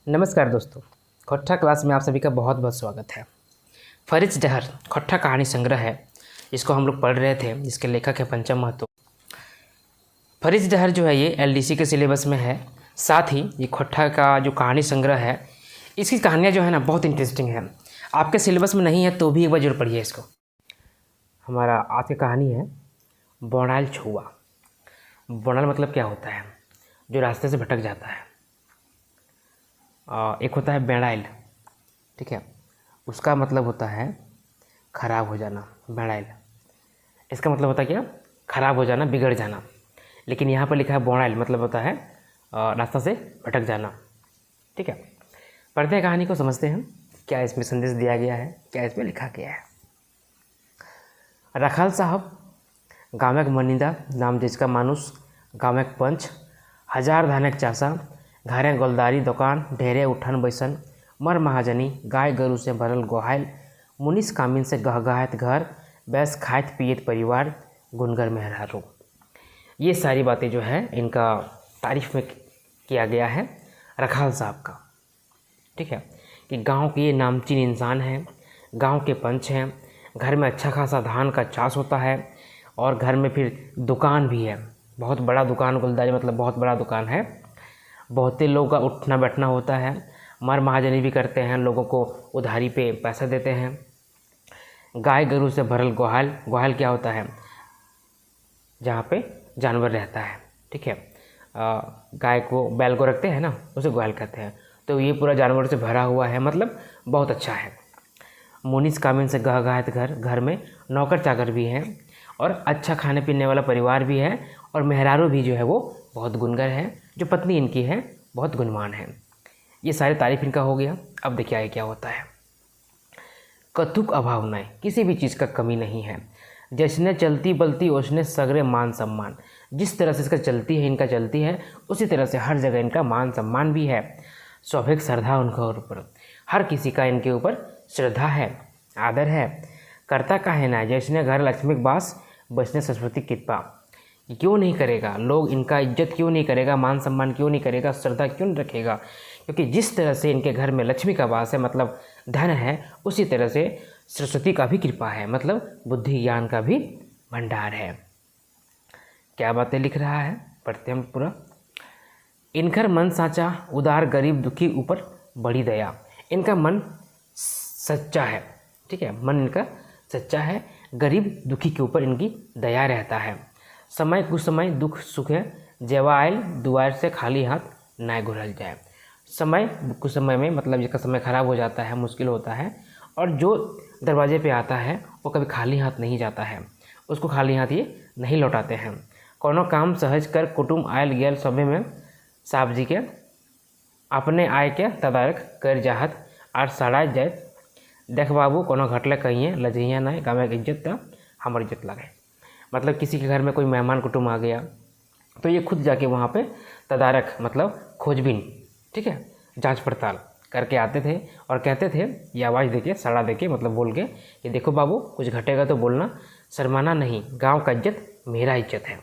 नमस्कार दोस्तों, खोट्ठा क्लास में आप सभी का बहुत बहुत स्वागत है। फरिज डहर खोट्ठा कहानी संग्रह है, इसको हम लोग पढ़ रहे थे, जिसके लेखक है पंचम महतो। फरिज डहर जो है ये एलडीसी के सिलेबस में है। साथ ही ये खोट्ठा का जो कहानी संग्रह है, इसकी कहानियाँ जो है ना बहुत इंटरेस्टिंग है। आपके सिलेबस में नहीं है तो भी एक बार जरूर पढ़िए इसको। हमारा आज की कहानी है बोनाइल छुआ। बोनाइल मतलब क्या होता है? जो रास्ते से भटक जाता है। एक होता है बेड़ाइल, ठीक है, उसका मतलब होता है ख़राब हो जाना। बेड़ाइल इसका मतलब होता है क्या? ख़राब हो जाना, बिगड़ जाना। लेकिन यहाँ पर लिखा है बोनाइल, मतलब होता है रास्ता से भटक जाना। ठीक है, पढ़ते हैं कहानी को, समझते हैं क्या इसमें संदेश दिया गया है, क्या इसमें लिखा गया है। रखाल साहब गाँव एक मनिंदा नाम जिसका मानुस, गाँव एक पंच, हजार धानक चासा, घरे गोलदारी दुकान, ढेरे उठन बैसन, मर महाजनी, गाय गरु से भरल गोहाइल, मुनिस कामिन से गहगहात घर, बैस खाइत पियत परिवार, गुनगर मेहरारू। ये सारी बातें जो है इनका तारीफ में किया गया है रखाल साहब का। ठीक है, कि गांव के ये नामचीन इंसान हैं, गांव के पंच हैं, घर में अच्छा खासा धान का चाष होता है और घर में फिर दुकान भी है, बहुत बड़ा दुकान, गुलदारी मतलब बहुत बड़ा दुकान है। बहुत ही लोगों का उठना बैठना होता है, मर महाजनी भी करते हैं, लोगों को उधारी पे पैसा देते हैं। गाय गरु से भरल गोहाल, गोहाल क्या होता है? जहाँ पे जानवर रहता है। ठीक है, गाय को, बैल को रखते हैं ना, उसे गोहाल कहते हैं। तो ये पूरा जानवर से भरा हुआ है, मतलब बहुत अच्छा है। मुनिस कामिन से गहगहात घर, घर में नौकर चाकर भी हैं और अच्छा खाने पीने वाला परिवार भी है, और मेहरारू भी जो है वो बहुत गुनगर है, जो पत्नी इनकी है बहुत गुणवान है। ये सारी तारीफ इनका हो गया। अब देखिए आगे क्या होता है। कथुक अभाव नहीं, किसी भी चीज़ का कमी नहीं है। जैसने चलती बलती उसने सगरे मान सम्मान, जिस तरह से इसका चलती है, इनका चलती है, उसी तरह से हर जगह इनका मान सम्मान भी है। स्वाभाविक श्रद्धा उनका ऊपर, हर किसी का इनके ऊपर श्रद्धा है, आदर है। करता का है ना, जैसने घर लक्ष्मी वास, बसने सरस्वती कृपा। क्यों नहीं करेगा लोग इनका इज्जत, क्यों नहीं करेगा, मान सम्मान क्यों नहीं करेगा, श्रद्धा क्यों नहीं रखेगा? क्योंकि जिस तरह से इनके घर में लक्ष्मी का वास है, मतलब धन है, उसी तरह से सरस्वती का भी कृपा है, मतलब बुद्धि ज्ञान का भी भंडार है। क्या बातें लिख रहा है, पढ़ते हम पूरा। इनकर मन साचा, उदार गरीब दुखी ऊपर बड़ी दया। इनका मन सच्चा है, ठीक है, मन इनका सच्चा है, गरीब दुखी के ऊपर इनकी दया रहता है। समय कुछ समय दुख सुख है, जेवा आयल दुआर से खाली हाथ ना घुरल जाए। समय कुछ समय में, मतलब जिसका समय खराब हो जाता है, मुश्किल होता है, और जो दरवाजे पे आता है वो कभी खाली हाथ नहीं जाता है, उसको खाली हाथ ये नहीं लौटाते हैं। कोनो काम सहज कर कुटुम आयल गयल सभे में, साहब जी के अपने आय के तदारक कर जाहत आर सड़ाए जाए। देख बाबू कोनो घटले कहिए लजहिया ना, गाँव की इज्जत तो हमार इज्जत लगे। मतलब किसी के घर में कोई मेहमान कुटुंब आ गया तो ये खुद जाके वहाँ पे तदारक मतलब खोजबीन, ठीक है, जांच पड़ताल करके आते थे और कहते थे, ये आवाज़ देके, सड़ा देके, मतलब बोल के कि देखो बाबू कुछ घटेगा तो बोलना, शर्माना नहीं, गांव का इज्जत मेरा इज्जत है।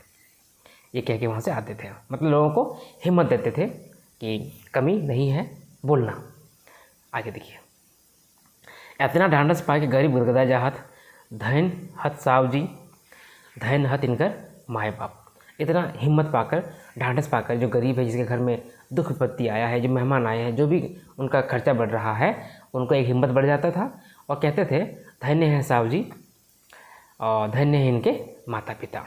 ये कह के वहाँ से आते थे, मतलब लोगों को हिम्मत देते थे कि कमी नहीं है, बोलना। आगे देखिए। इतना ढांढस पा के गरीब गुदगदा जाहत, धन हत साव जी, धन हत इनकर माए बाप। इतना हिम्मत पाकर, ढांढस पाकर, जो गरीब है, जिसके घर में दुख विपत्ति आया है, जो मेहमान आए हैं, जो भी उनका खर्चा बढ़ रहा है, उनको एक हिम्मत बढ़ जाता था और कहते थे धन्य है साहब जी और धन्य है इनके माता पिता।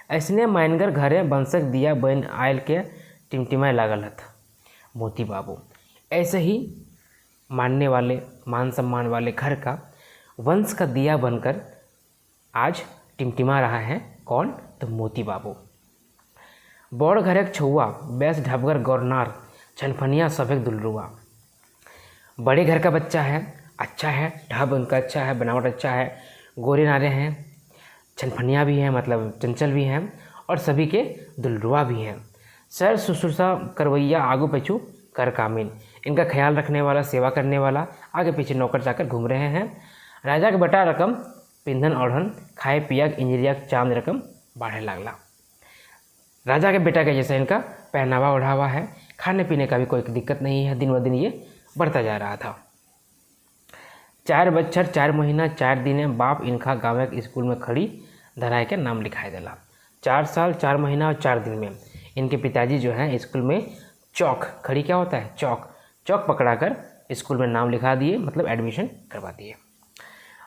ऐसने मायनगर घरे बंसक दिया बन आयल के टिमटिमाए लागल हथ मोती बाबू। ऐसे ही मानने वाले, मान सम्मान वाले घर का वंश का दिया बनकर आज टिमटिमा रहा है। कौन? तो मोती बाबू। बड़ घर एक छुआ, बैस ढबगर गौरनार, छनफनिया सफेद दुलरुआ। बड़े घर का बच्चा है, अच्छा है, ढब उनका अच्छा है, बनावट अच्छा है, गोरे नारे हैं, छनफनिया भी हैं, मतलब चंचल भी हैं, और सभी के दुलरुआ भी हैं। सर सुसुरसा करवैया, आगू पीछू कर कामिन। इनका ख्याल रखने वाला, सेवा करने वाला, आगे पीछे नौकर चाकर घूम रहे हैं। राजा के बेटा रकम पिंधन ओढ़न, खाए पिया इंजरिया चांद रकम बाढ़े लागला। राजा के बेटा के जैसा इनका पहनावा ओढ़ावा है, खाने पीने का भी कोई दिक्कत नहीं है, दिन ब दिन ये बढ़ता जा रहा था। 4 बच्छर 4 महीना 4 दिन बाप इनका गाँव के स्कूल में खड़ी धराए के नाम लिखाए दिला। 4 साल 4 महीना और 4 दिन में इनके पिताजी जो हैं स्कूल में चौक, खड़ी क्या होता है, चौक पकड़ा कर स्कूल में नाम लिखा दिए, मतलब एडमिशन करवा दिए।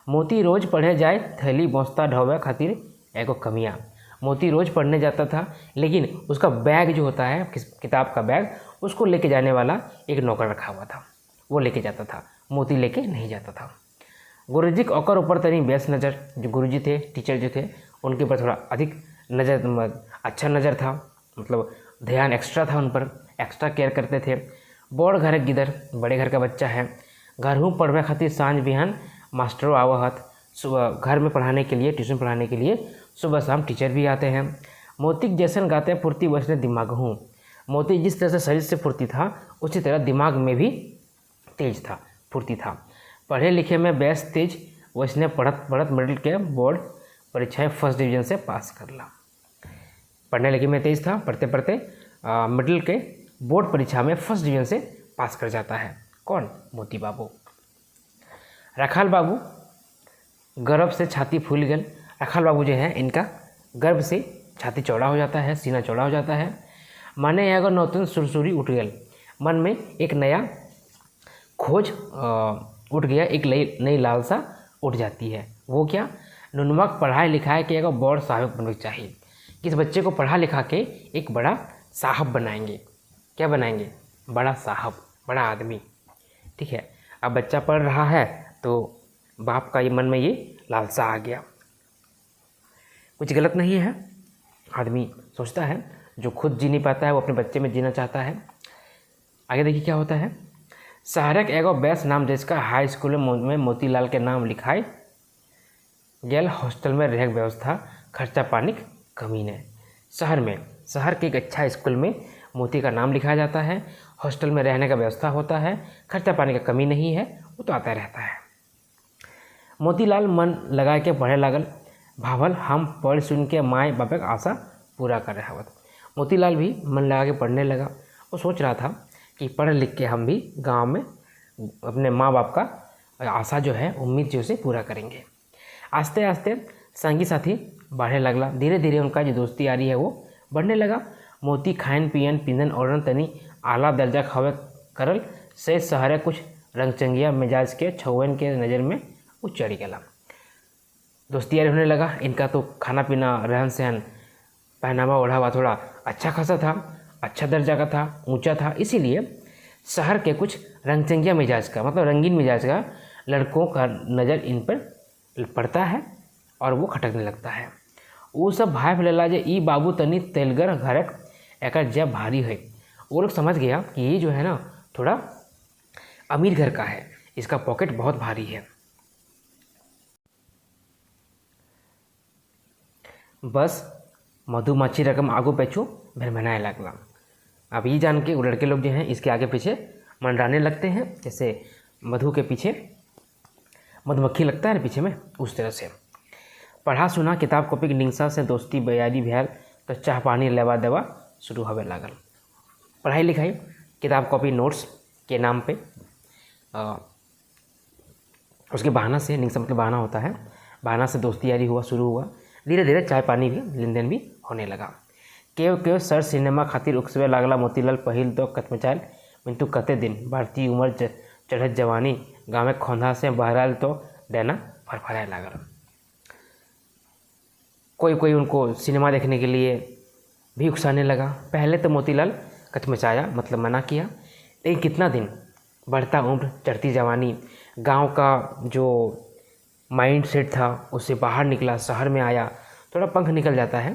मोती रोज पढ़े जाए थैली बस्ता ढोवे खातिर एगो कमियाँ। मोती रोज पढ़ने जाता था, लेकिन उसका बैग जो होता है किताब का बैग, उसको लेके जाने वाला एक नौकर रखा हुआ था, वो लेके जाता था, मोती लेके नहीं जाता था। गुरुजी के ओकर ऊपर तनी बेस नज़र, जो गुरुजी थे, टीचर जो थे, उनके ऊपर थोड़ा अधिक नज़र, अच्छा नज़र था, मतलब ध्यान एक्स्ट्रा था उन पर, एक्स्ट्रा केयर करते थे। बड़ घर गिदर, बड़े घर का बच्चा है, घर हूँ पढ़वे खातिर सांझ बिहान मास्टरों आवत, सुबह घर में पढ़ाने के लिए, ट्यूशन पढ़ाने के लिए सुबह शाम टीचर भी आते हैं। मोती जैसन गाते फुर्ती वैसने दिमाग हूँ। मोती जिस तरह से शरीर से फुर्ती था, उसी तरह दिमाग में भी तेज था, फुर्ती था। पढ़े लिखे में बेस तेज, वैसने पढ़त पढ़त मिडिल के बोर्ड परीक्षाएं फर्स्ट डिवीजन से पास कर ला। पढ़ने लिखे में तेज था, पढ़ते पढ़ते मिडिल के बोर्ड परीक्षा में फर्स्ट डिवीजन से पास कर जाता है। कौन? मोती बाबू। रखाल बाबू गर्व से छाती फूल गल। रखाल बाबू जो है, इनका गर्व से छाती चौड़ा हो जाता है, सीना चौड़ा हो जाता है। माने एगो नौतन सुरसुरी उठ गल, मन में एक नया खोज उठ गया, एक नई लालसा उठ जाती है। वो क्या? नुनवा पढ़ाई लिखाई के एगो बड़ साहब बनने चाहिए। किस बच्चे को पढ़ा लिखा के एक बड़ा साहब बनाएंगे। क्या बनाएंगे? बड़ा साहब, बड़ा आदमी। ठीक है, अब बच्चा पढ़ रहा है तो बाप का ये मन में ये लालसा आ गया। कुछ गलत नहीं है, आदमी सोचता है, जो खुद जी नहीं पाता है वो अपने बच्चे में जीना चाहता है। आगे देखिए क्या होता है। शहरक एगो बेस नाम जिसका हाई स्कूल में मोतीलाल के नाम लिखाए गेल। हॉस्टल में रह व्यवस्था, खर्चा पानी कमी ने। शहर के एक अच्छा स्कूल में मोती का नाम लिखा जाता है, हॉस्टल में रहने का व्यवस्था होता है, खर्चा पानी का कमी नहीं है, वो तो आता रहता है। मोतीलाल मन लगा के पढ़े लागल, भावल हम पढ़ सुन के माए बाप का आशा पूरा कर रहा हवत। मोतीलाल भी मन लगा के पढ़ने लगा। वो सोच रहा था कि पढ़ लिख के हम भी गांव में अपने माँ बाप का आशा जो है, उम्मीद जो से पूरा करेंगे। आस्ते आस्ते संगी साथी बढ़े लगला, धीरे धीरे उनका जो दोस्ती यारी है वो बढ़ने लगा। मोती खान पियन पिंदन और तनी आला दर्जा खावे करल से शहर कुछ रंगचंगिया मिजाज के छौवन के नज़र में वो चढ़ गया। दोस्ती यारी होने लगा इनका, तो खाना पीना, रहन सहन, पहनावा ओढ़ावा थोड़ा अच्छा खासा था, अच्छा दर्जा का था, ऊंचा था। इसीलिए शहर के कुछ रंगचंगिया मिजाज का, मतलब रंगीन मिजाज का लड़कों का नज़र इन पर पड़ता है और वो खटकने लगता है। वो सब भाई फैला जे ई बाबू तनी तेलगर घरक एक जब भारी है। वो लोग समझ गया कि ये जो है ना थोड़ा अमीर घर का है, इसका पॉकेट बहुत भारी है। बस मधुमक्खी रकम आगू पीछू भरमनाए लगला। अब ये जान के वो लड़के लोग जो हैं इसके आगे पीछे मंडराने लगते हैं, जैसे मधु के पीछे मधुमक्खी लगता है ना पीछे में, उस तरह से। पढ़ा सुना किताब कॉपी के निंगसा से दोस्ती बयारी भैल तो चाह पानी लेवा देवा शुरू होवे लागल। पढ़ाई लिखाई, किताब कॉपी नोट्स के नाम पे उसके बहाना से, निंगसा मतलब बहाना होता है, बहाना से दोस्ती यारी हुआ, शुरू हुआ। धीरे धीरे चाय पानी भी लेन देन भी होने लगा। केव सर सिनेमा खातिर उकसवे लागला। मोतीलाल पहिल तो कतमचाल मिंतु कते दिन भारतीय उम्र चढ़त जवानी गाँव में खोंधा से बहराल तो डैना फरफराए लागल। कोई उनको सिनेमा देखने के लिए भी उकसाने लगा। पहले तो मोतीलाल कचमचाया, मतलब मना किया, लेकिन कितना दिन, बढ़ता उम्र, चढ़ती जवानी, गांव का जो माइंड सेट था उससे बाहर निकला, शहर में आया, थोड़ा पंख निकल जाता है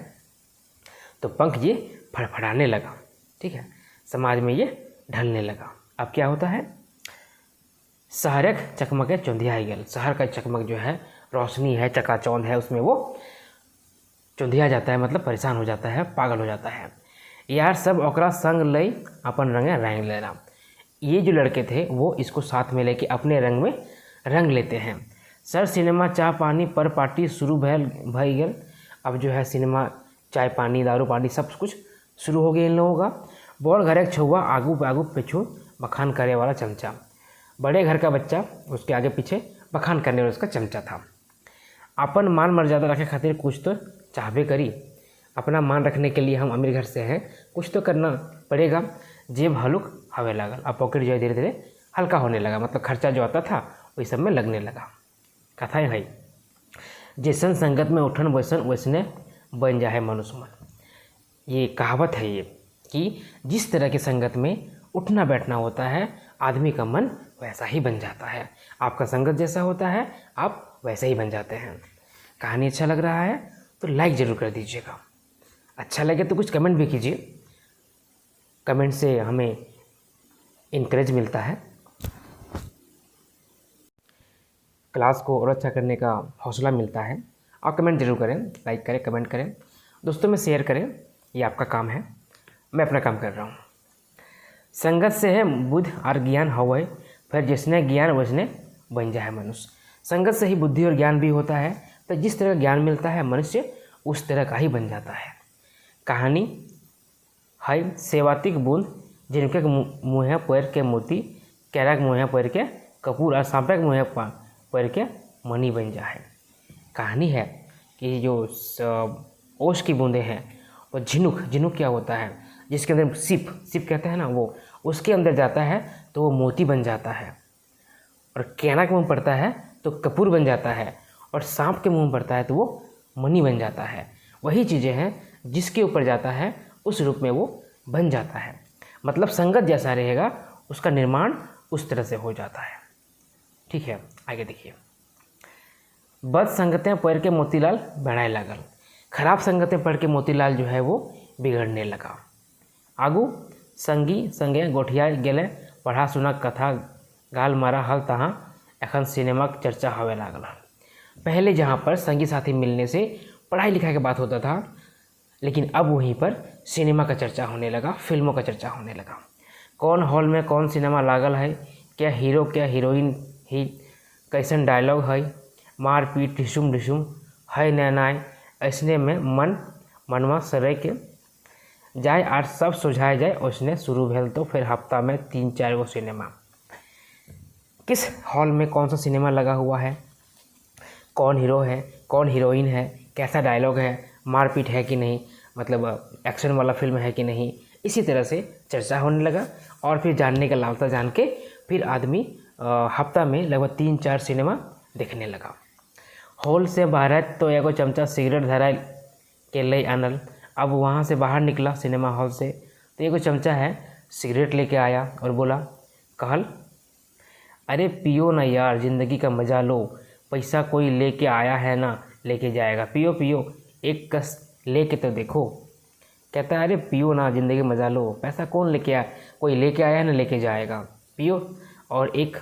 तो पंख ये फड़फड़ाने लगा। ठीक है, समाज में ये ढलने लगा। अब क्या होता है, शहरक चकमके चौंधिया गल। शहर का चकमक जो है, रोशनी है, चकाचौंध है, उसमें वो चौंधिया जाता है, मतलब परेशान हो जाता है, पागल हो जाता है। यार सब ओकरा संग लई अपन रंगे रंग लेना। ये जो लड़के थे वो इसको साथ में लेके अपने रंग में रंग लेते हैं। सर सिनेमा चाय पानी पर पार्टी शुरू भई गल। अब जो है सिनेमा, चाय पानी, दारू पानी सब कुछ शुरू हो गया इन लोगों का। बड़ घर एक छुआ आगू आगू पीछू बखान करे वाला चमचा। बड़े घर का बच्चा उसके आगे पीछे बखान करने वाला उसका चमचा था। अपन मान मर्यादा रखे खातिर कुछ तो चाहबे करी। अपना मान रखने के लिए हम अमीर घर से हैं, कुछ तो करना पड़ेगा। जेब हल्क हवे लागल, अब पॉकेट जो है धीरे धीरे हल्का होने लगा, मतलब खर्चा जो आता था वही सब में लगने लगा। कथा है जैसन संगत में उठन वैसन वैसने बन जाए मनुष्य मन। ये कहावत है ये कि जिस तरह की संगत में उठना बैठना होता है आदमी का मन वैसा ही बन जाता है। आपका संगत जैसा होता है आप वैसे ही बन जाते हैं। कहानी अच्छा लग रहा है तो लाइक ज़रूर कर दीजिएगा, अच्छा लगे तो कुछ कमेंट भी कीजिए। कमेंट से हमें इनकरेज मिलता है, क्लास को और अच्छा करने का हौसला मिलता है। आप कमेंट जरूर करें, लाइक करें, कमेंट करें, दोस्तों में शेयर करें, ये आपका काम है। मैं अपना काम कर रहा हूँ। संगत से है बुद्धि और ज्ञान हवै, फिर जिसने ज्ञान वैसने बन जाए मनुष्य। संगत से ही बुद्धि और ज्ञान भी होता है, तो जिस तरह का ज्ञान मिलता है मनुष्य उस तरह का ही बन जाता है। कहानी है सेवातिक बूंद जिनके मुँह पैर के मोती, कैरक मुँह पैर के कपूर और सांपक मुँह पैर के मणि बन जाए। कहानी है कि जो ओश की बूंदें हैं वो झिनुक क्या होता है, जिसके अंदर सिप कहते हैं ना, वो उसके अंदर जाता है तो वो मोती बन जाता है। और कैना के मुँह पड़ता है तो कपूर बन जाता है, और सांप के मुँह पड़ता है तो वो मणि बन जाता है। वही चीज़ें हैं जिसके ऊपर जाता है उस रूप में वो बन जाता है। मतलब संगत जैसा रहेगा उसका निर्माण उस तरह से हो जाता है। ठीक है, आगे देखिए। बद संगतें पढ़ के मोतीलाल बढ़ाए लागल। खराब संगतें पढ़ के मोतीलाल जो है वो बिगड़ने लगा। आगू संगी संगे गोठिया गेले, पढ़ा सुना कथा गाल मारा हल तहाँ एखन सिनेमा की चर्चा होवे लागल। पहले जहाँ पर संगी साथी मिलने से पढ़ाई लिखाई की बात होता था, लेकिन अब वहीं पर सिनेमा का चर्चा होने लगा, फिल्मों का चर्चा होने लगा। कौन हॉल में कौन सिनेमा लागल है, क्या हीरो क्या हीरोइन ही, कैसन डायलॉग है, मारपीट ढिसुम ढिसुम है नैनाय। ऐसने में मनवा सरे के जाए और सब सुझाए जाए। उसने शुरू भेल तो फिर हफ्ता में 3-4 गो सिनेमा। किस हॉल में कौन सा सिनेमा लगा हुआ है, कौन हीरो है कौन हीरोइन है, कैसा डायलॉग है, मारपीट है कि नहीं, मतलब एक्शन वाला फिल्म है कि नहीं, इसी तरह से चर्चा होने लगा। और फिर जानने का लालसा जान के फिर आदमी हफ्ता में लगभग 3-4 सिनेमा देखने लगा। हॉल से बाहर तो एगो चमचा सिगरेट धरा के ले आनल। अब वहाँ से बाहर निकला सिनेमा हॉल से तो एगो चमचा है सिगरेट लेके आया और बोला, कहल अरे पियो ना यार, ज़िंदगी का मज़ा लो, पैसा कोई लेके आया है ना लेके जाएगा, पियो पियो एक कस लेके तो देखो। कहता है अरे पियो ना, ज़िंदगी मज़ा लो, पैसा कौन लेके आया, कोई लेके आया है ना लेके जाएगा, पियो और एक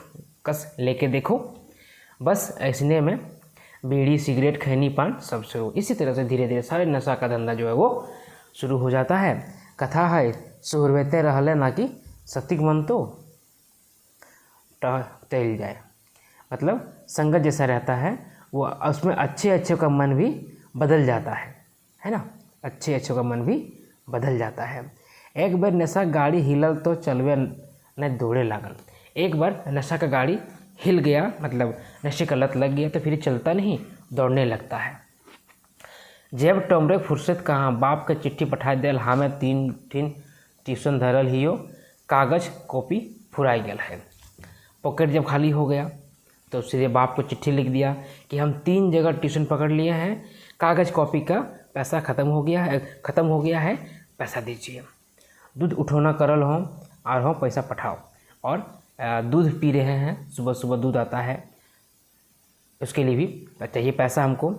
कस लेके देखो। बस ऐसने में बीड़ी सिगरेट खैनी पान सब शुरू। इसी तरह से धीरे धीरे सारे नशा का धंधा जो है वो शुरू हो जाता है। कथा है सुहरवेते रहले ना कि सतिक मन तो टहल जाए। मतलब संगत जैसा रहता है वो उसमें अच्छे का मन भी बदल जाता है ना, अच्छे का मन भी बदल जाता है। एक बार नशा गाड़ी हिलल तो चलवे न दौड़े लागल। एक बार नशा का गाड़ी हिल गया, मतलब नशे का लत लग गया तो फिर चलता नहीं, दौड़ने लगता है। जब टमरे फुर्सत कहाँ, बाप के चिट्ठी पठा दिल, हाँ में 3 ट्यूशन धरल हियो, कागज कॉपी फुराई गल है। पॉकेट जब खाली हो गया तो सीधे बाप को चिट्ठी लिख दिया कि हम 3 जगह ट्यूशन पकड़ लिए हैं, कागज़ कॉपी का पैसा ख़त्म हो गया है, पैसा दीजिए। दूध उठौना करल हो और हो पैसा पठाओ। और दूध पी रहे हैं, सुबह सुबह दूध आता है, उसके लिए भी चाहिए पैसा हमको।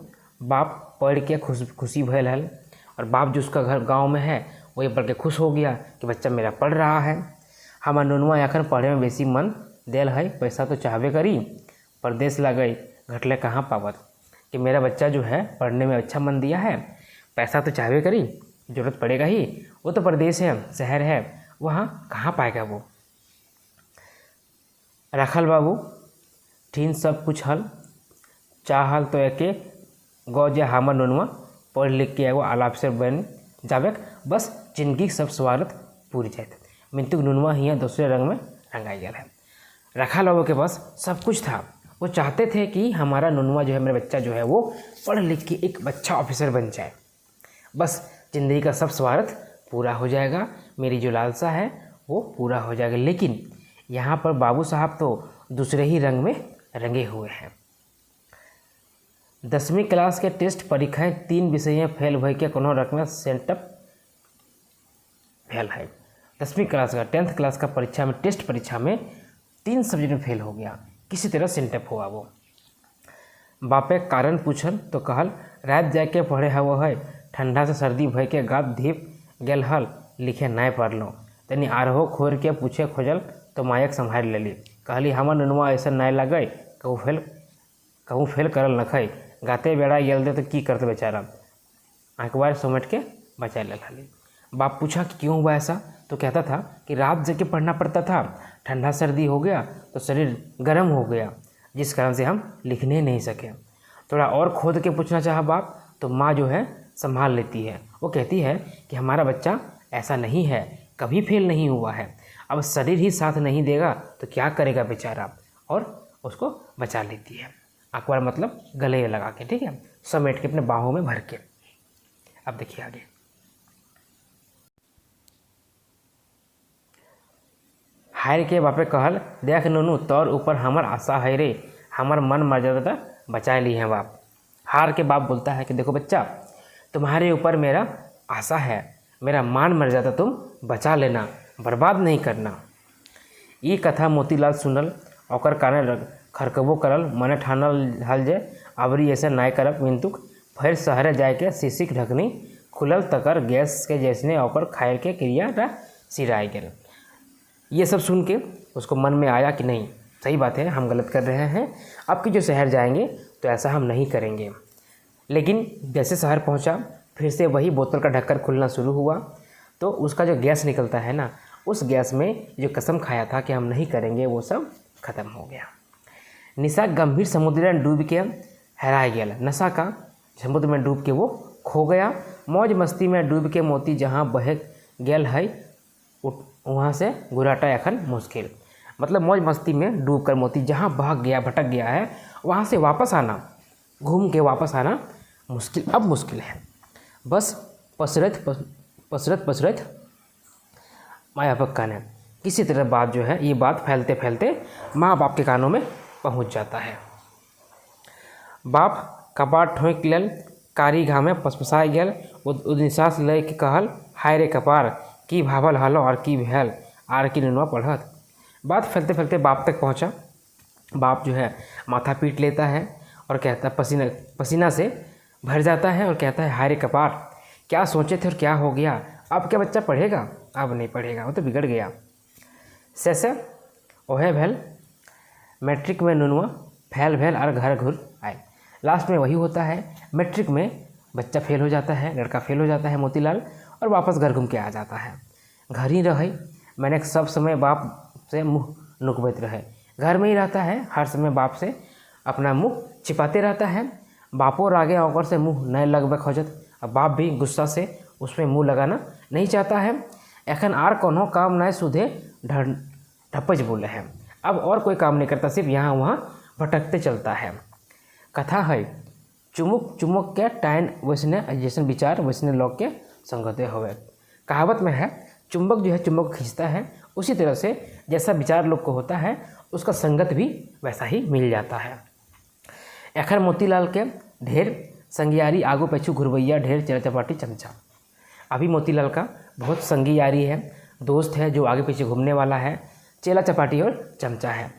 बाप पढ़ के खुशी भयल है, और बाप जो उसका घर गांव में है वही पढ़ के खुश हो गया कि बच्चा मेरा पढ़ रहा है। हमार नुनवा अखन पढ़े में बेसी मन देल है, पैसा तो चाहबे करी, परदेश लगई घटले कहाँ पावत, कि मेरा बच्चा जो है पढ़ने में अच्छा मन दिया है, पैसा तो चाहबे करी, ज़रूरत पड़ेगा ही, वो तो परदेश है, शहर है, वहाँ कहाँ पाएगा वो। रखल बाबू ठीन सब कुछ हल, चाहल तो एके गौ जे हमर नुनवा पढ़ लिख के एगो आलाप से बन जाबे, बस जिंदगी सब स्वार्थ पूरी जाए। मिंतुक नुनवा हियाँ दूसरे रंग में रंगाई गया है। रखा लोगों के पास सब कुछ था। वो चाहते थे कि हमारा नुनवा जो है, मेरा बच्चा जो है, वो पढ़ लिख के एक अच्छा ऑफिसर बन जाए। बस ज़िंदगी का सब स्वार्थ पूरा हो जाएगा, मेरी जो लालसा है वो पूरा हो जाएगा। लेकिन यहाँ पर बाबू साहब तो दूसरे ही रंग में रंगे हुए हैं। 10वीं क्लास के टेस्ट परीक्षाएं 3 विषय में फेल भई के कोनो रकम सेंटअप फेल है। 10वीं क्लास का 10th क्लास का परीक्षा में, टेस्ट परीक्षा में 3 सब्जेक्ट में फेल हो गया, किसी तरह सेंटअप हुआ। वो बापे कारण पूछल तो कहल रात जाके पढ़े हव है, ठंडा से सर्दी भय के गात धीप गेल हल, लिखे नाय पढ़लो। तनी आरहो खोर के पूछे खोजल तो मायक संभाल लेली, कहली हमर नुनवा ऐसा नाय लगे, कहूँ फेल करल नखै, गाते बेड़ा गेल दे तो की करते बेचारा, अखबार समेट के बचा ले खाली। बाप पूछा कि क्यों हुआ ऐसा, तो कहता था कि रात जाके पढ़ना पड़ता था, ठंडा सर्दी हो गया तो शरीर गर्म हो गया, जिस कारण से हम लिखने नहीं सके। थोड़ा और खोद के पूछना चाहा बाप, तो माँ जो है संभाल लेती है। वो कहती है कि हमारा बच्चा ऐसा नहीं है, कभी फेल नहीं हुआ है, अब शरीर ही साथ नहीं देगा तो क्या करेगा बेचारा, और उसको बचा लेती है। अखबार मतलब गले में लगा के, ठीक है, समेट के अपने बाहों में भर के। अब देखिए आगे। हार के बापे कहल देख नुनू तौर ऊपर हमर आशा है रे, हमर मन मर्यादा बचा ली है बाप। हार के बाप बोलता है कि देखो बच्चा, तुम्हारे ऊपर मेरा आशा है, मेरा मान मर्यादा तुम बचा लेना, बर्बाद नहीं करना। ये कथा मोतीलाल सुनल, ओकर काने खरकबो करल, मने ठानल हल जे अबरी ऐसे नाय करब मिंतुक। फिर शहरे जाए के शीशिक ढकनी खुलल तकर गैस के जैसने ओकर खाए के क्रिया सिराय गेल। ये सब सुन के उसको मन में आया कि नहीं, सही बात है, हम गलत कर रहे हैं, अब कि जो शहर जाएंगे तो ऐसा हम नहीं करेंगे। लेकिन जैसे शहर पहुंचा, फिर से वही बोतल का ढक्कन खुलना शुरू हुआ, तो उसका जो गैस निकलता है ना, उस गैस में जो कसम खाया था कि हम नहीं करेंगे, वो सब खत्म हो गया। निशा गंभीर समुद्र में डूब के हराया गया, नशा का समुद्र में डूब के वो खो गया। मौज मस्ती में डूब के मोती जहाँ बह गेल है, वहाँ से गुराटा अखन मुश्किल। मतलब मौज मस्ती में डूब कर मोती जहाँ भाग गया, भटक गया है, वहाँ से वापस आना, घूम के वापस आना मुश्किल, अब मुश्किल है। बस पसरत माया पक्का ने किसी तरह बात जो है, ये बात फैलते फैलते माँ बाप के कानों में पहुँच जाता है। बाप कपार ठोंक लेल, कारी घामे पसपसाय गेल, निश्वास लय के कहल हाय रे कपार, की भावल हलो और की भेल, आर की नुनवा पढ़त। बात फैलते फैलते बाप तक पहुंचा। बाप जो है माथा पीट लेता है और कहता, पसीना से भर जाता है और कहता है हाय रे कपार, क्या सोचे थे और क्या हो गया, अब क्या बच्चा पढ़ेगा, अब नहीं पढ़ेगा, वो तो बिगड़ गया। से ओहे भेल, मैट्रिक में नुनवा फैल भेल और घर घुर आए। लास्ट में वही होता है, मैट्रिक में बच्चा फेल हो जाता है, लड़का फेल हो जाता है मोतीलाल, और वापस घर घूम के आ जाता है। घर ही रहे, मैंने सब समय बाप से मुँह नुकबैत रहे, घर में ही रहता है, हर समय बाप से अपना मुँह छिपाते रहता है। बापो रागे ओकर से मुँह नहीं लगबे खोजत, अब बाप भी गुस्सा से उसमें मुँह लगाना नहीं चाहता है। एखन आर कोनो काम नहीं सुधे ढपज बोले हैं, अब और कोई काम नहीं करता, सिर्फ यहाँ वहाँ भटकते चलता है। कथा है चुमुक के टाइन वैसने जैसन विचार वैसने लोग के संगते होवे। कहावत में है, चुंबक जो है चुंबक खींचता है, उसी तरह से जैसा विचार लोग को होता है, उसका संगत भी वैसा ही मिल जाता है। एखर मोतीलाल के ढेर संगियारी, आगू पीछू घुरवैया, ढेर चेला चपाटी चमचा। अभी मोतीलाल का बहुत संगी यारी है, दोस्त है जो आगे पीछे घूमने वाला है, चेला चपाटी और चमचा है।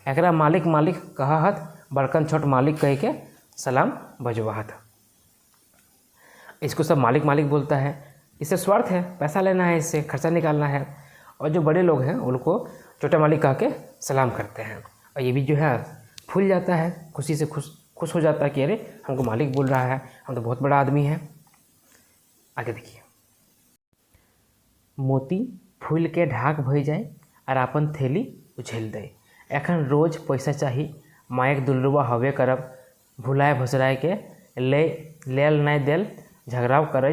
एकरा मालिक मालिक कहत, बड़कन छोट मालिक कह के सलाम बजवाहत। इसको सब मालिक मालिक बोलता है, इससे स्वार्थ है, पैसा लेना है, इससे खर्चा निकालना है। और जो बड़े लोग हैं उनको छोटा मालिक कह के सलाम करते हैं, और ये भी जो है फूल जाता है, खुशी से खुश हो जाता है कि अरे हमको मालिक बोल रहा है, हम तो बहुत बड़ा आदमी है। आगे देखिए। मोती फूल के ढाक भई जाए और अपन थैली उछल दे। एखन रोज पैसा चाही, मायक दुलरुआ हवे करब, भुलाए भसराए के लेल नहीं देल झगड़ाव करे,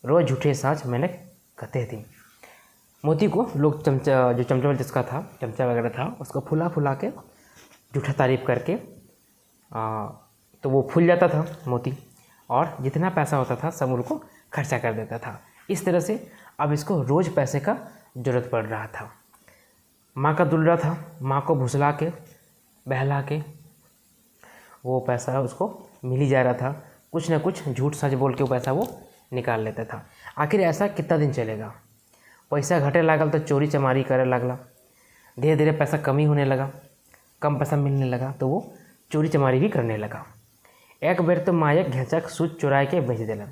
रोज झूठे साँच मैंने कहते थी। मोती को लोग चमचा, जो चमचा जिसका था, चमचा वगैरह था, उसको फुला फुला के झूठा तारीफ करके तो वो फूल जाता था मोती, और जितना पैसा होता था सब उनको खर्चा कर देता था। इस तरह से अब इसको रोज़ पैसे का ज़रूरत पड़ रहा था। माँ का दुल्हन था, माँ को भुसला के बहला के वो पैसा उसको मिल ही जा रहा था। कुछ ना कुछ झूठ सच बोल के वो पैसा वो निकाल लेता था। आखिर ऐसा कितना दिन चलेगा? पैसा घटे लागल तो चोरी चमारी करे लगला। धीरे धीरे पैसा कमी होने लगा, कम पैसा मिलने लगा तो वो चोरी चमारी भी करने लगा। एक बार तो माँ एक घेचक सूत चुरा के बेच दिलन।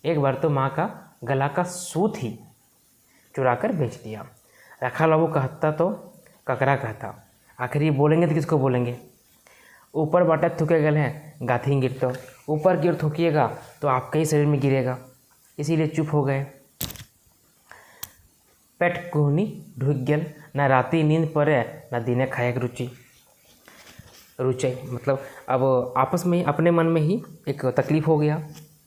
एक बार तो माँ का गला का सूत ही चुरा कर बेच दिया। रखा लाबू कहता तो ककरा कहता, आखिर ये बोलेंगे तो किसको बोलेंगे? ऊपर बाटा थूके गए हैं, गाथी गिर तो ऊपर की ओर थूकिएगा तो आपके ही शरीर में गिरेगा, इसीलिए चुप हो गए। पेट कुहनी ढुक गल, न राती नींद पड़े न दिने खाए रुचि मतलब अब आपस में ही अपने मन में ही एक तकलीफ़ हो गया।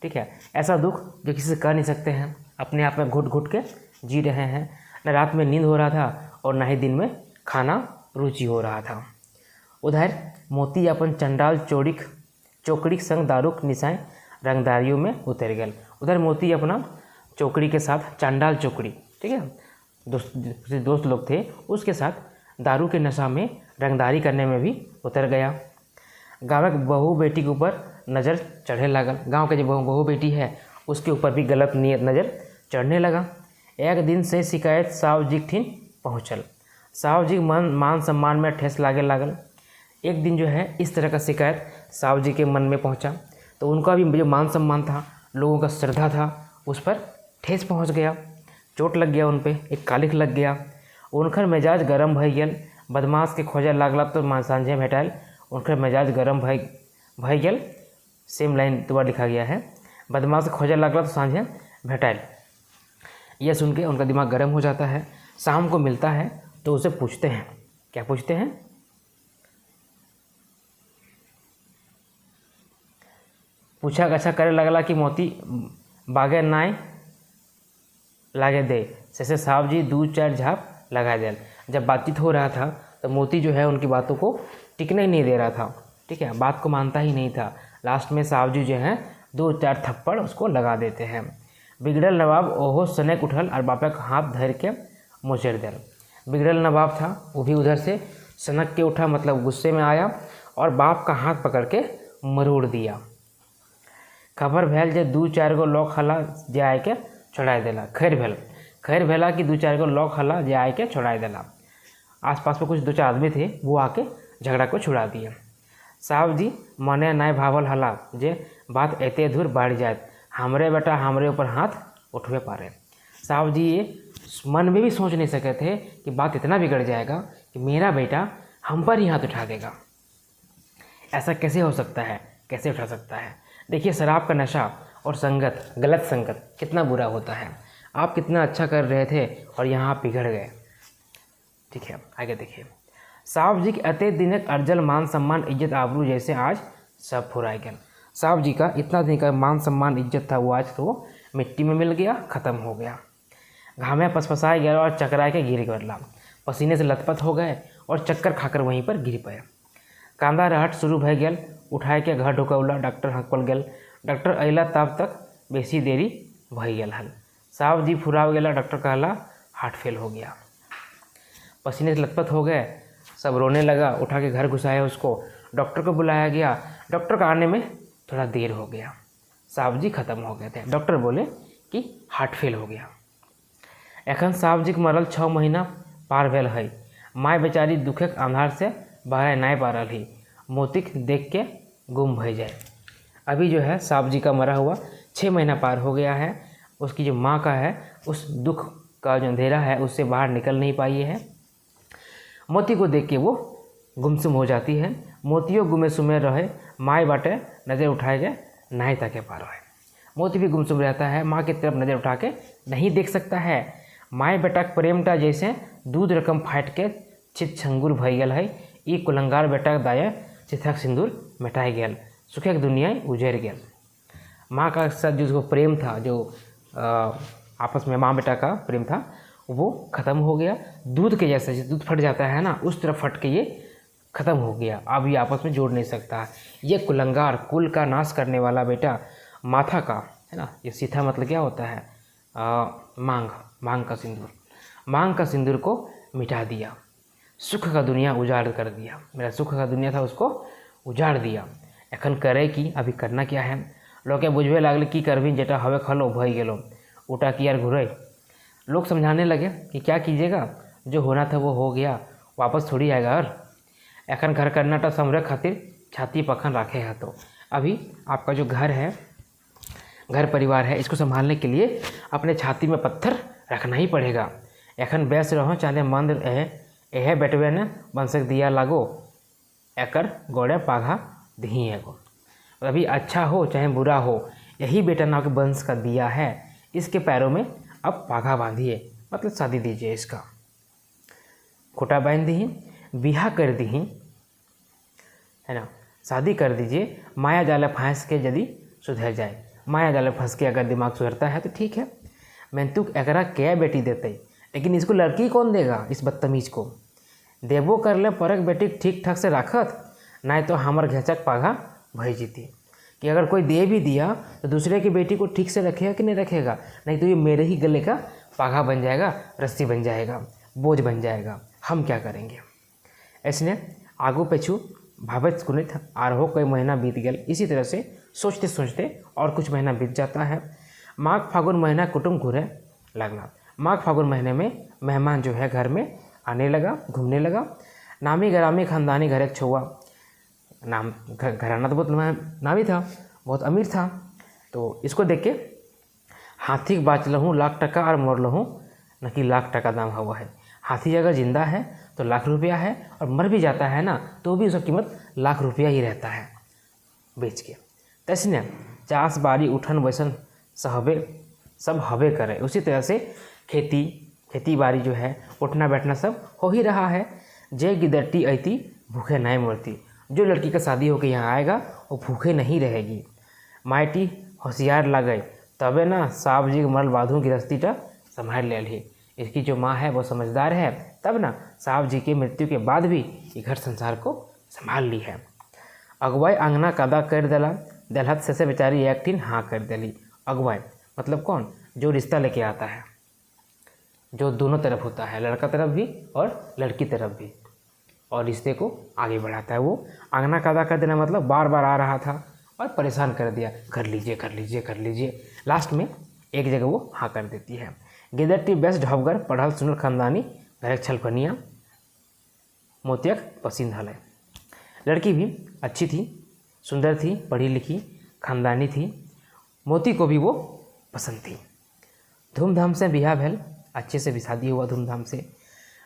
ठीक है, ऐसा दुख जो किसी से कह नहीं सकते हैं, अपने आप में घुट घुट के जी रहे हैं। न रात में नींद हो रहा था और न ही दिन में खाना रुचि हो रहा था। उधर मोती अपन चंडाल चौकड़ी संग दारूक निशाएं रंगदारियों में उतर गए। उधर मोती अपना चौकड़ी के साथ, चांडाल चौकड़ी, ठीक है, दोस्त लोग थे, उसके साथ दारू के नशा में रंगदारी करने में भी उतर गया। गाँव के बहू बेटी के ऊपर नज़र चढ़ने लगा। गांव के जो बहू बेटी है उसके ऊपर भी गलत नियत नज़र चढ़ने लगा। एक दिन से शिकायत साहब जी ठिन पहुँचल। साहब जी मान सम्मान में ठेस लागे लागल। एक दिन जो है इस तरह का शिकायत साहब जी के मन में पहुंचा तो उनका भी जो मान सम्मान था, लोगों का श्रद्धा था, उस पर ठेस पहुंच गया, चोट लग गया, उन पे एक कालिख लग गया। उनकर मिजाज गरम भई गेल। बदमाश के खोजे लागला तो सांझे भेटाइल। उनकर मिजाज गरम भई गेल। सेम लाइन दोबारा लिखा गया है, बदमाश के खोजे लागला तो सांझे भेटाइल। यह सुन के उनका दिमाग गर्म हो जाता है। शाम को मिलता है तो उसे पूछते हैं, क्या पूछते हैं? पूछा गछा करे लगला कि मोती बागे नाय लागे दे। जैसे साहब जी 2-4 झाप लगा दिया। जब बातचीत हो रहा था तो मोती जो है उनकी बातों को टिकने ही नहीं दे रहा था। ठीक है, बात को मानता ही नहीं था। लास्ट में साहब जी जो हैं 2-4 थप्पड़ उसको लगा देते हैं। बिगड़ल नवाब ओहो सनक उठल और बापा का हाथ धर के मोचेड़ दिल। बिगड़ल नवाब था वो भी उधर से सनक के उठा, मतलब गुस्से में आया और बाप का हाथ पकड़ के मरोड़ दिया। खबर भेल जे 2-4 गो लोग हला जे आए के छोड़ा देला। खैर भेला कि 2-4 गो लोग हला जे आए के छोड़ा देला। आसपास में कुछ 2-4 आदमी थे, वो आके झगड़ा को छुड़ा दिए। साहब जी मने नाय भावल हला जे बात एते दूर बढ़ जाए, हमरे बेटा हमरे ऊपर हाथ उठवे पारे। साहब जी ये मन में भी सोच नहीं सके थे कि बात इतना बिगड़ जाएगा कि मेरा बेटा हम पर ही हाथ उठा देगा। ऐसा कैसे हो सकता है, कैसे उठा सकता है? देखिए, शराब का नशा और संगत, गलत संगत कितना बुरा होता है। आप कितना अच्छा कर रहे थे और यहाँ आप बिगड़ गए। ठीक है, आगे देखिए। साहब जी के अते दिनक अर्जल मान सम्मान इज्जत आबरू जैसे आज सब फुराए गए। साहब जी का इतना दिन का मान सम्मान इज्जत था वो आज तो मिट्टी में मिल गया, ख़त्म हो गया। घामे पसपसाए गया और चकराए के गिर गया। पसीने से लथपथ हो गए और चक्कर खाकर वहीं पर गिर पाए। कांदा रहट शुरू भय गया। उठाए के घर ढुकौला, डॉक्टर हकपल गल। डॉक्टर अला तब तक बेसी देरी भई गल हल। साहब जी फुराव गया। डॉक्टर कहला हार्ट फेल हो गया। पसीने से लथपथ हो गए, सब रोने लगा। उठा के घर घुसाया उसको। डॉक्टर को बुलाया गया। डॉक्टर का आने में थोड़ा देर हो गया। साहब जी खत्म हो गए थे। डॉक्टर बोले कि हार्ट फेल हो गया। एखन साहब जी के मरल 6 महीना पार भेल है। माय बेचारी दुखे के आंधार से बाहर नहीं पा रही। मोतीक देख के गुम भय जाए। अभी जो है साहब जी का मरा हुआ 6 महीना पार हो गया है। उसकी जो माँ का है उस दुख का जो अंधेरा है उससे बाहर निकल नहीं पाई है। मोती को देख के वो गुमसुम हो जाती है। मोतियों गुमे सुमे रहे, माए बाटे नज़र उठाए गए नहीं तके पार है। मोती भी गुमसुम रहता है, माँ की तरफ नज़र उठा के नहीं देख सकता है। माए बेटा के प्रेमटा जैसे दूध रकम फाट के चित छंगुर भई गल है। ई कुलंगार बेटा दाया चिथक सिंदूर मिटाई गल, सुखे के दुनिया उजड़ गल। माँ का साथ जो प्रेम था, जो आपस में माँ बेटा का प्रेम था, वो ख़त्म हो गया। दूध के जैसे दूध फट जाता है ना, उस तरह फट के ये ख़त्म हो गया। अब ये आपस में जोड़ नहीं सकता। ये कुलंगार, कुल का नाश करने वाला बेटा माथा का है ना। ये सीधा मतलब क्या होता है, मांग का सिंदूर, मांग का सिंदूर को मिटा दिया। सुख का दुनिया उजाड़ कर दिया। मेरा सुख का दुनिया था उसको उजाड़ दिया। एखन करे कि अभी करना क्या है। लोग बुझबे लागले कि करबी जेटा हवे खलो भई गेलो उटा की यार घुरई। लोग समझाने लगे कि क्या कीजिएगा, जो होना था वो हो गया, वापस थोड़ी आएगा। और एखन घर करना था समरे खातिर छाती पखन रखे है। तो अभी आपका जो घर है, घर परिवार है, इसको संभालने के लिए अपने छाती में पत्थर रखना ही पड़ेगा। एखन बैस रहो चाहे मंद एहे बेटवे ने वंशक दिया लागो एकर गोड़े पाघा दही एगो। अभी अच्छा हो चाहे बुरा हो, यही बेटा नाव के वंश का दिया है, इसके पैरों में अब पाघा बांधिए, मतलब शादी दीजिए। इसका खोटा बांध दी, बिहा कर दी है ना, शादी कर दीजिए। माया जाले फांस के यदि सुधर जाए, माया जाले फंस के अगर दिमाग सुधरता है तो ठीक है। मैं तू एकरा क्या बेटी देते, लेकिन इसको लड़की कौन देगा, इस बदतमीज को। देवो कर ले परक बेटी ठीक ठाक से रखत, नहीं तो हमार घेचक पाघा भई जीती। कि अगर कोई दे भी दिया तो दूसरे की बेटी को ठीक से रखेगा कि नहीं रखेगा, नहीं तो ये मेरे ही गले का पाघा बन जाएगा, रस्सी बन जाएगा, बोझ बन जाएगा। हम क्या करेंगे। ऐसने आगू पीछू भावत कुनित आरहो कई महीना बीत गया। इसी तरह से सोचते सोचते और कुछ महीना बीत जाता है। माघ फागुन महीना कुटुंब घूरे लगना। माघ फागुन महीने में मेहमान जो है घर में आने लगा, घूमने लगा। नामी ग्रामी खानदानी घर एक छुआ, नाम घराना तो बहुत नामी था, बहुत अमीर था। तो इसको देख के हाथी बाच लहूँ लाख टका और मोर लहूँ न कि लाख टका दाम हुआ है। हाथी अगर जिंदा है तो लाख रुपया है, और मर भी जाता है ना तो भी उसका कीमत लाख रुपया ही रहता है बेच के। तैसने चास बाड़ी उठन वैसन सहबे सब हवे करे। उसी तरह से खेती बाड़ी जो है, उठना बैठना सब हो ही रहा है। जे गिदट्टी ऐती भूखे नहीं मरती। जो लड़की का शादी होकर यहाँ आएगा वो भूखे नहीं रहेगी। माइटी होशियार लगे तबे ना साहब जी मरल बाधू गिरस्तीटा संभाल ले ली। इसकी जो माँ है वो समझदार है, तब ना साहब जी की मृत्यु के बाद भी ये घर संसार को संभाल ली है। अगुवाई आंगना कदा कर दलहत से बेचारी एक दिन हाँ कर दिली। अगुवाई मतलब कौन, जो रिश्ता लेके आता है, जो दोनों तरफ होता है, लड़का तरफ भी और लड़की तरफ भी, और रिश्ते को आगे बढ़ाता है। वो आंगना कदा कर देना मतलब बार बार आ रहा था और परेशान कर दिया, कर लीजिए कर लीजिए कर लीजिए। लास्ट में एक जगह वो हाँ कर देती है। गिदट्टी बेस्ट ढबगर पढ़ल सुनल खानदानी घर छलफनिया मोतियक पसंद हल। लड़की भी अच्छी थी, सुंदर थी, पढ़ी लिखी, खानदानी थी। मोती को भी वो पसंद थी। धूमधाम से बिहा भेल, अच्छे से भी शादी हुआ धूमधाम से।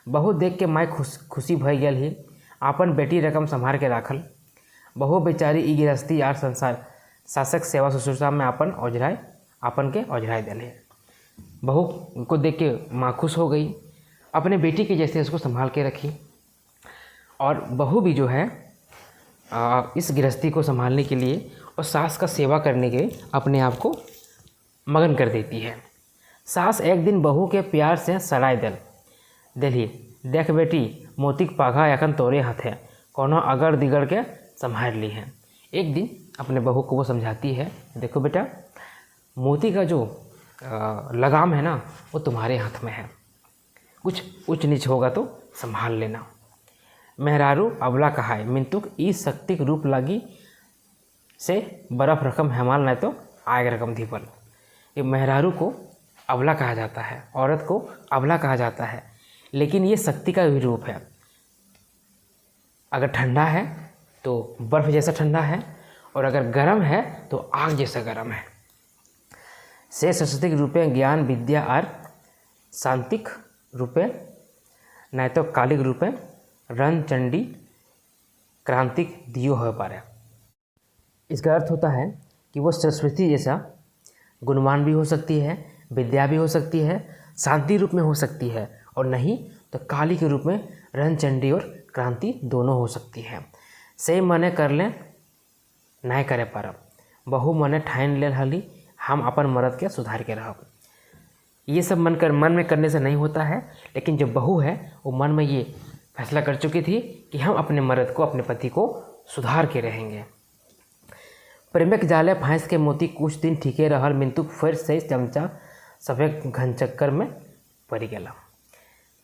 बहू देख के माय खुशी भई गेल ही, आपन बेटी रकम संभाल के राखल। बहू बेचारी ई गृहस्थी आर संसार शासक सेवा शुश्रूषा में आपन के ओझराए दिले। बहू को देख के माँ खुश हो गई, अपने बेटी के जैसे उसको संभाल के रखी। और बहू भी जो है इस गृहस्थी को संभालने के लिए और सास का सेवा करने के लिए अपने आप को मगन कर देती है। सास एक दिन बहू के प्यार से सराय दिली, देख बेटी मोतिक पाघा एखन तोरे हाथे, कोनो अगर दिगड़ के संभाल ली है। एक दिन अपने बहू को वो समझाती है, देखो बेटा मोती का जो लगाम है ना वो तुम्हारे हाथ में है, कुछ ऊंच नीच होगा तो संभाल लेना। मेहरारू अबला कहाय मिंतुक ई शक्तिक रूप लागी से बर्फ रकम हेमाल नहीं तो आग रकम धीपल। ये मेहरारू को अबला कहा जाता है, औरत को अबला कहा जाता है, लेकिन ये शक्ति का भी रूप है। अगर ठंडा है तो बर्फ़ जैसा ठंडा है, और अगर गर्म है तो आग जैसा गर्म है। से संस्कृतिक रूपे ज्ञान विद्या और शांतिक रूपे नहीं तो कालिक रूपे रण चंडी क्रांतिक दियो हो पारे। इसका अर्थ होता है कि वो सरस्वती जैसा गुणवान भी हो सकती है, विद्या भी हो सकती है, शांति रूप में हो सकती है, और नहीं तो काली के रूप में रणचंडी और क्रांति दोनों हो सकती है। से मने कर ले नहीं करे पारब, बहु मने ठान ले हली हम अपन मर्द के सुधार के रहब। ये सब मन में करने से नहीं होता है, लेकिन जो बहू है वो मन में ये फैसला कर चुकी थी कि हम अपने मर्द को, अपने पति को सुधार के रहेंगे। प्रेमक जाले फांस के मोती कुछ दिन ठीके रहल, मिंतु फिर से चमचा सफेद घन चक्कर में पड़ गया।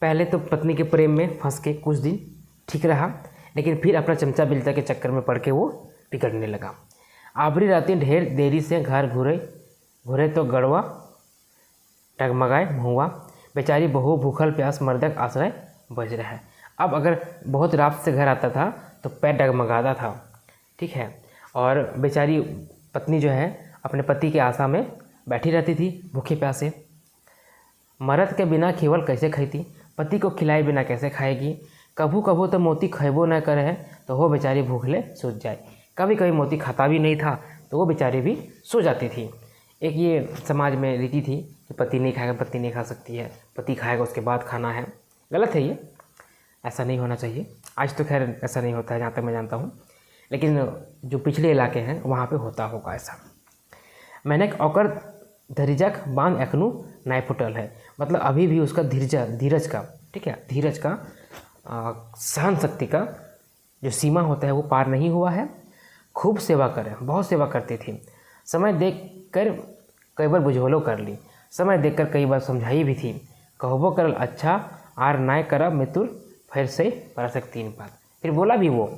पहले तो पत्नी के प्रेम में फंस के कुछ दिन ठीक रहा, लेकिन फिर अपना चमचा बिलता के चक्कर में पड़ के वो बिगड़ने लगा। आबरी रातें ढेर देरी से घर घुरे तो गड़वा टगमगाए हुआ। बेचारी बहू भूखल प्यास मर्दक आश्रय बज रहा है। अब अगर बहुत रात से घर आता था तो पैर डगमगाता था, ठीक है, और बेचारी पत्नी जो है अपने पति के आशा में बैठी रहती थी भूखे प्यासे। मर्द के बिना केवल कैसे खाती, पति को खिलाए बिना कैसे खाएगी। कभू कभू तो मोती खैबो न करे तो वो बेचारी भूखले सूझ जाए। कभी कभी मोती खाता भी नहीं था तो वो बेचारी भी सो जाती थी। एक ये समाज में रीति थी कि पति नहीं खाएगा, पत्नी नहीं खा सकती है, पति खाएगा उसके बाद खाना है। गलत है ये, ऐसा नहीं होना चाहिए। आज तो खैर ऐसा नहीं होता है जहाँ तक मैं जानता हूँ, लेकिन जो पिछले इलाके हैं वहाँ पे होता होगा ऐसा। मैंने औकर धीरजक बांध एखनू नाय फुटल है, मतलब अभी भी उसका धीरज का, ठीक है, धीरज का सहन शक्ति का जो सीमा होता है वो पार नहीं हुआ है। खूब सेवा करे, बहुत सेवा करती थी। समय देख कर कई बार बुझोलो कर ली, समय देख कर कई बार समझाई भी थी। कहबो करल अच्छा आर नाय करब मितुर फिर से परसक 3 बात। फिर बोला भी वो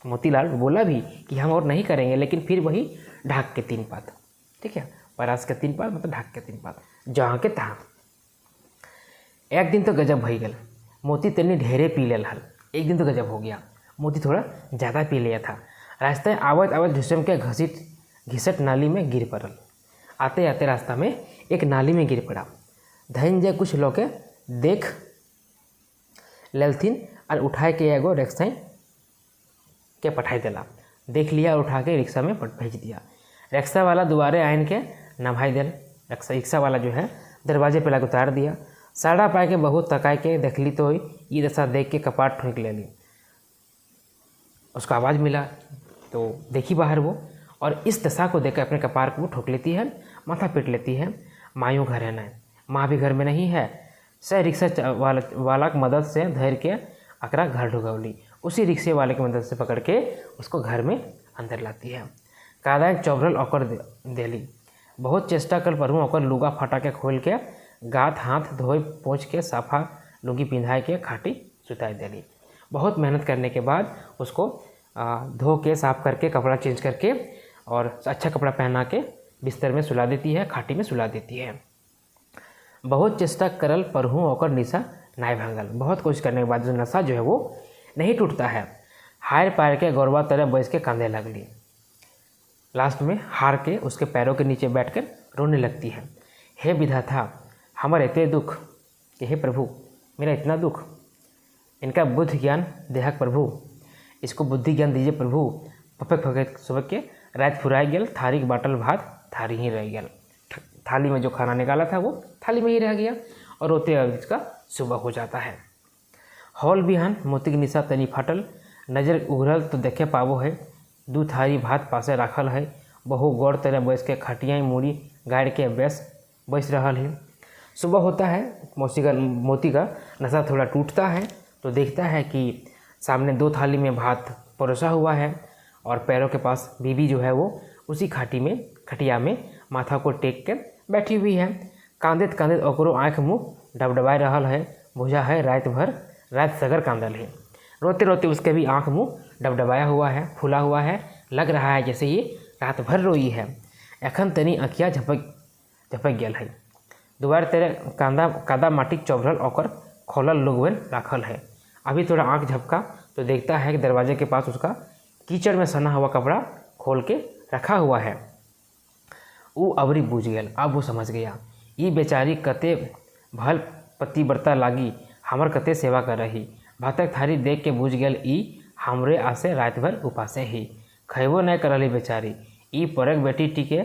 मोतीलाल बोला भी कि हम और नहीं करेंगे, लेकिन फिर वही ढाक के 3 बात, ठीक है, परास के 3 बात मतलब ढाक के 3 बात, जहाँ के तहाँ। एक दिन तो गजब भई गल, मोती तनी ढेरे पी लेल हल। एक दिन तो गजब हो गया, मोती थोड़ा ज़्यादा पी लिया था। रास्ते आवत आवत झुसम के घिसट नाली में गिर पड़ल। आते आते रास्ता में एक नाली में गिर पड़ा। धनंजय कुछ लोग देख लेलथिन और उठाए के एगो रिक्शा के पठाई दिला। देख लिया और उठा के रिक्शा में भेज दिया। रिक्शा वाला दोबारे आइन के नभाई दिल। रिक्शा वाला जो है दरवाजे पे लग उतार दिया। साड़ा पाए के बहुत तकाय के देखली तो ये दशा देख के कपाट ठोंक ले ली। उसका आवाज़ मिला तो देखी बाहर वो, और इस दशा को देखकर अपने कपार को ठोक लेती है, माथा पीट लेती है। मायूं घर है न, माँ भी घर में नहीं है। सह रिक्शा वाला की मदद से धैर्य के अकरा घर ढुकौली। उसी रिक्शे वाले की मदद से पकड़ के उसको घर में अंदर लाती है। कादा एक चौबरल ओकर देली। बहुत चेष्टा कर पढ़ूँ ओकर लुगा फटा के खोल के गात हाथ धोए पोंछ के साफा लुंगी पिंधाए के खाटी सुताई देली। बहुत मेहनत करने के बाद उसको धो के साफ करके कपड़ा चेंज करके और अच्छा कपड़ा पहना के बिस्तर में सुला देती है, खाटी में सुला देती है। बहुत चेष्टा करल पढ़ूँ ओकर निशा नाय भांगल। बहुत कोशिश करने के बाद जो नशा जो है वो नहीं टूटता है। हार पार के गौरवा तरह बैठ के कांदे लगली। लास्ट में हार के उसके पैरों के नीचे बैठकर रोने लगती है। हे विधाता हमारे इतने दुख, कि हे प्रभु मेरा इतना दुख, इनका बुद्धि ज्ञान देहक प्रभु, इसको बुद्धि ज्ञान दीजिए प्रभु। पपक फपक सुबह के रात फुराई गल, थारी के बाटल भात थारी ही रह गया। थाली में जो खाना निकाला था वो थाली में ही रह गया, और रोते हुए इसका सुबह हो जाता है। हॉल बिहान मोती के निशा तनी फाटल, नजर उघरल तो देखे पावो है 2 थारी भात पासे रखल है। बहु गौर तरह बैस के खटिया मूड़ी गाड़ के बैस रहल है। सुबह होता है, मोती का नशा थोड़ा टूटता है तो देखता है कि सामने 2 थाली में भात परोसा हुआ है, और पैरों के पास बीबी जो है वो उसी खटिया में माथा को टेक कर बैठी हुई है। कांदेत कांदेत ओकरो आँख मुँह डबडबाए रहल है। बुझा है रात सगर कांदल है। रोते रोते उसके भी आँख मुँह डबडबाया हुआ है, फूला हुआ है। लग रहा है जैसे ये रात भर रोई है। एखन तनी अखिया झपक गया है। दोबारा तेरे कादा माटी चौभरल ओकर खोलल लोगवन राखल है। अभी थोड़ा आँख झपका तो देखता है कि दरवाजे के पास उसका कीचड़ में सना हुआ कपड़ा खोल के रखा हुआ है। वो अबरी बूझ गया। अब वो समझ गया ये बेचारी कते भल पतिव्रता लागी, हमर कते सेवा कर रही। भातक थारी देख के बूझ गया ई हमरे आसे रात भर उपासे ही। खैबो नहीं करली बेचारी। ई परक बेटी टिके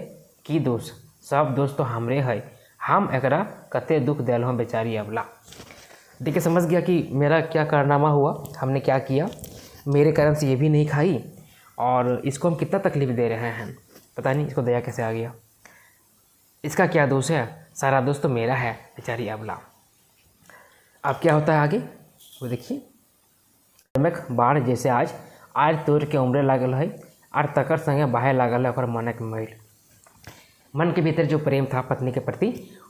की दोष, सब दोष तो हमरे है। हम एकरा कते दुख दिल हूँ बेचारी अबला। देखिए समझ गया कि मेरा क्या कारनामा हुआ, हमने क्या किया। मेरे कारण से ये भी नहीं खाई और इसको हम कितना तकलीफ दे रहे हैं, पता नहीं इसको दया कैसे आ गया। इसका क्या दोष है, सारा दोस्त तो मेरा है बेचारी अबला। अब क्या होता है आगे वो देखिए। बाढ़ जैसे आज आज तोड़ के उम्रे लागल है और तकर संगे बहे लागल है ओकर मनक मैल। मन के भीतर जो प्रेम था पत्नी के प्रति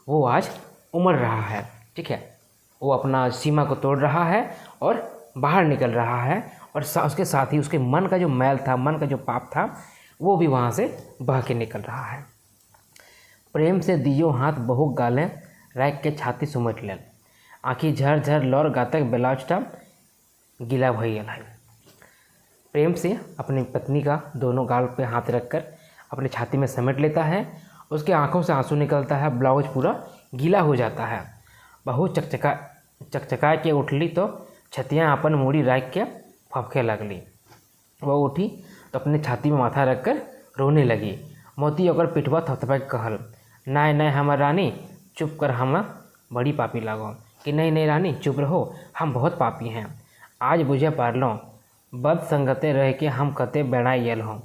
वो आज उमड़ रहा है। ठीक है, वो अपना सीमा को तोड़ रहा है और बाहर निकल रहा है और उसके साथ ही उसके मन का जो मैल था, मन का जो पाप था वो भी वहाँ से बह के निकल रहा है। प्रेम से दियो हाथ बहु गाले रैक के छाती सुमट लेल आँखी झर झर लौर गातक ब्लाउजटा गीला भइल है। प्रेम से अपनी पत्नी का दोनों गाल पे हाथ रखकर अपनी छाती में समेट लेता है। उसके आंखों से आंसू निकलता है, ब्लाउज पूरा गीला हो जाता है। बहुत चकचका के उठली तो छतियाँ अपन मूड़ी रख के फपके लगली। वो उठी तो अपने छाती में माथा रखकर रोने लगी। मोती ओकर पिठवा थपथपा के कहल, नहीं नहीं हमर रानी चुप कर, हम बड़ी पापी लागो। कि नहीं नहीं रानी चुप रहो, हम बहुत पापी हैं। आज बुझे पारलों बद संगते रह के हम कते बेड़ाई गेल हों।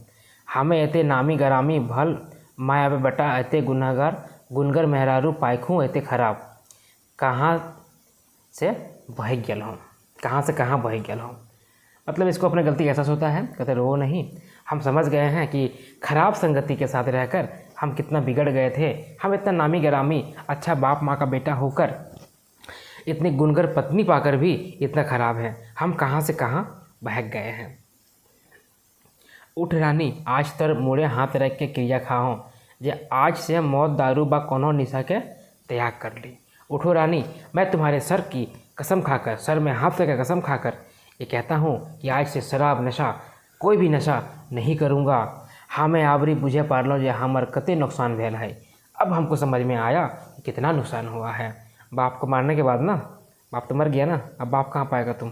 हमें एते नामी गरामी भल माय आवे बेटा एते गुनहगार गुनगर मेहरारू पाइखूँ एते खराब कहाँ से बह गेल हों, कहाँ से कहाँ बह गेल हों। मतलब इसको अपने गलती का एहसास होता है। कहते रो नहीं, हम समझ गए हैं कि खराब संगति के साथ रहकर हम कितना बिगड़ गए थे। हम इतना नामी गरामी अच्छा बाप माँ का बेटा होकर इतनी गुनगर पत्नी पाकर भी इतना खराब है। हम कहाँ से कहाँ बहक गए हैं। उठ रानी आज तर मुड़े हाथ रख के क्रिया खाओ जे आज से मौत दारू बा कोनो निशा के त्याग कर ली। उठो रानी, मैं तुम्हारे सर की कसम खाकर, सर में हाथ रख कसम खाकर ये कहता हूँ कि आज से शराब नशा कोई भी नशा नहीं करूँगा। हाँ मैं आवरी बुझे पारलों जे हमार कते नुकसान भेल है। अब हमको समझ में आया कि कितना नुकसान हुआ है। बाप को मारने के बाद ना, बाप तो मर गया ना, अब बाप कहाँ पाएगा तुम।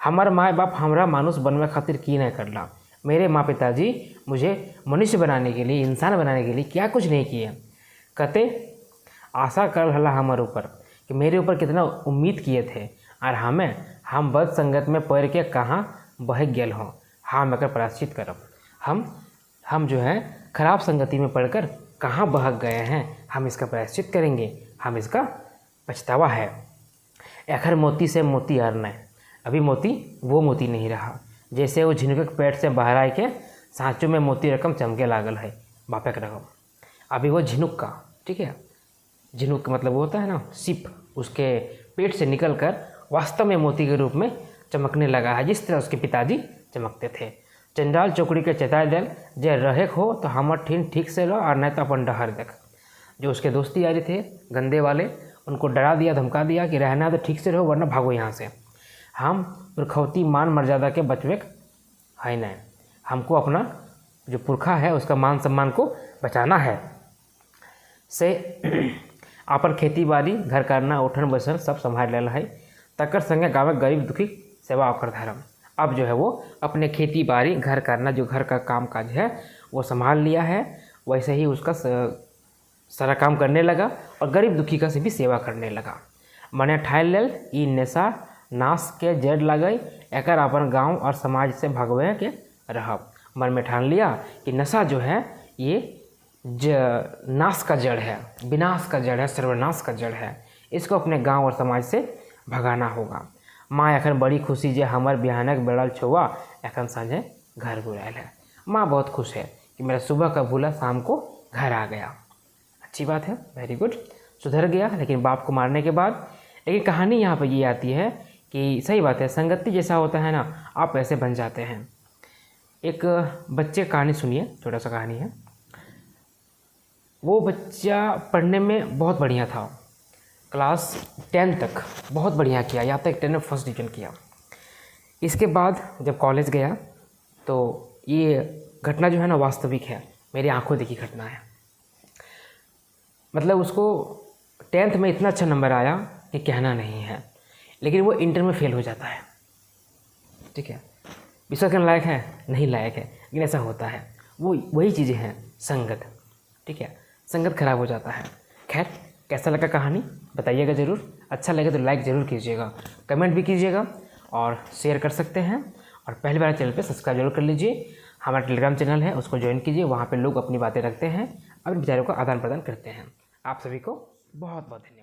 हमार माँ बाप हमरा मानुष बनवे खातिर की नहीं करला। मेरे माँ पिताजी मुझे मनुष्य बनाने के लिए, इंसान बनाने के लिए क्या कुछ नहीं किए। कते आशा कर रहा हमारे ऊपर कि मेरे ऊपर कितना उम्मीद किए थे और हम बद संगत में पढ़ के कहाँ बह गेल हों। हम एकर प्रायश्चित करब। हम जो है खराब संगति में पढ़कर कहाँ बह गए हैं, हम इसका प्रायश्चित करेंगे। हम इसका पछतावा है। एखर मोती से मोती आरना है। अभी मोती वो मोती नहीं रहा जैसे वो झिनुक पेट से बाहर आए के सांचों में मोती रकम चमके लागल है बापे के रकम। अभी वो झिनुक का, ठीक है, झिनुक मतलब वो होता है ना सिप, उसके पेट से निकलकर वास्तव में मोती के रूप में चमकने लगा है, जिस तरह उसके पिताजी चमकते थे। चंडाल चौकड़ी के चेताए दिल जे रहे हो तो हमर ठीन ठीक से रहो और नहीं तो अपन डहर देख। जो उसके दोस्ती यारी थे गंदे वाले, उनको डरा दिया, धमका दिया कि रहना तो ठीक से रहो वरना भागो यहाँ से। हम पुरखौती मान मर्यादा के बचवे है नहीं। हमको अपना जो पुरखा है उसका मान सम्मान को बचाना है। से अपन खेती बाड़ी घर करना उठन बैसन सब संभाल लेना है। तकर संगे गाँव गरीब दुखी सेवा ओकर धर्म। अब जो है वो अपने खेती बाड़ी घर करना, जो घर का काम काज है वो संभाल लिया है। वैसे ही उसका सारा काम करने लगा और गरीब दुखी का से भी सेवा करने लगा। मने ठाल लेल ई नशा नाश के जड़ लगई एकर अपन गांव और समाज से भगवे के रहब। मन में ठान लिया कि नशा जो है ये नाश का जड़ है, विनाश का जड़ है, सर्वनाश का जड़ है। इसको अपने गांव और समाज से भगाना होगा। माँ एखन बड़ी खुशी जे हमर बिहानक बेड़ल छुआ एखन साँझे घर बुलायल है। माँ बहुत खुश है कि मेरा सुबह का भूला शाम को घर आ गया। अच्छी बात है, वेरी गुड, सुधर गया। लेकिन बाप को मारने के बाद लेकिन कहानी यहाँ पर ये आती है कि सही बात है, संगति जैसा होता है ना आप वैसे बन जाते हैं। एक बच्चे की कहानी सुनिए, छोटा सा कहानी है। वो बच्चा पढ़ने में बहुत बढ़िया था, क्लास 10 तक बहुत बढ़िया किया, यहाँ तक 10 में फर्स्ट डिवीजन किया। इसके बाद जब कॉलेज गया तो ये घटना जो है ना वास्तविक है, मेरी आंखों देखी घटना है। मतलब उसको 10th में इतना अच्छा नंबर आया कि कहना नहीं है, लेकिन वो इंटर में फेल हो जाता है। ठीक है, विश्वास करने लायक है नहीं लायक है, लेकिन ऐसा होता है। वो वही चीज़ें हैं संगत। ठीक है, संगत खराब हो जाता है। खैर, कैसा लगा कहानी बताइएगा ज़रूर। अच्छा लगे तो लाइक ज़रूर कीजिएगा, कमेंट भी कीजिएगा और शेयर कर सकते हैं। और पहली बार चैनल पे सब्सक्राइब जरूर कर लीजिए। हमारा टेलीग्राम चैनल है, उसको ज्वाइन कीजिए। वहाँ पे लोग अपनी बातें रखते हैं, अपने विचारों का आदान प्रदान करते हैं। आप सभी को बहुत बहुत धन्यवाद।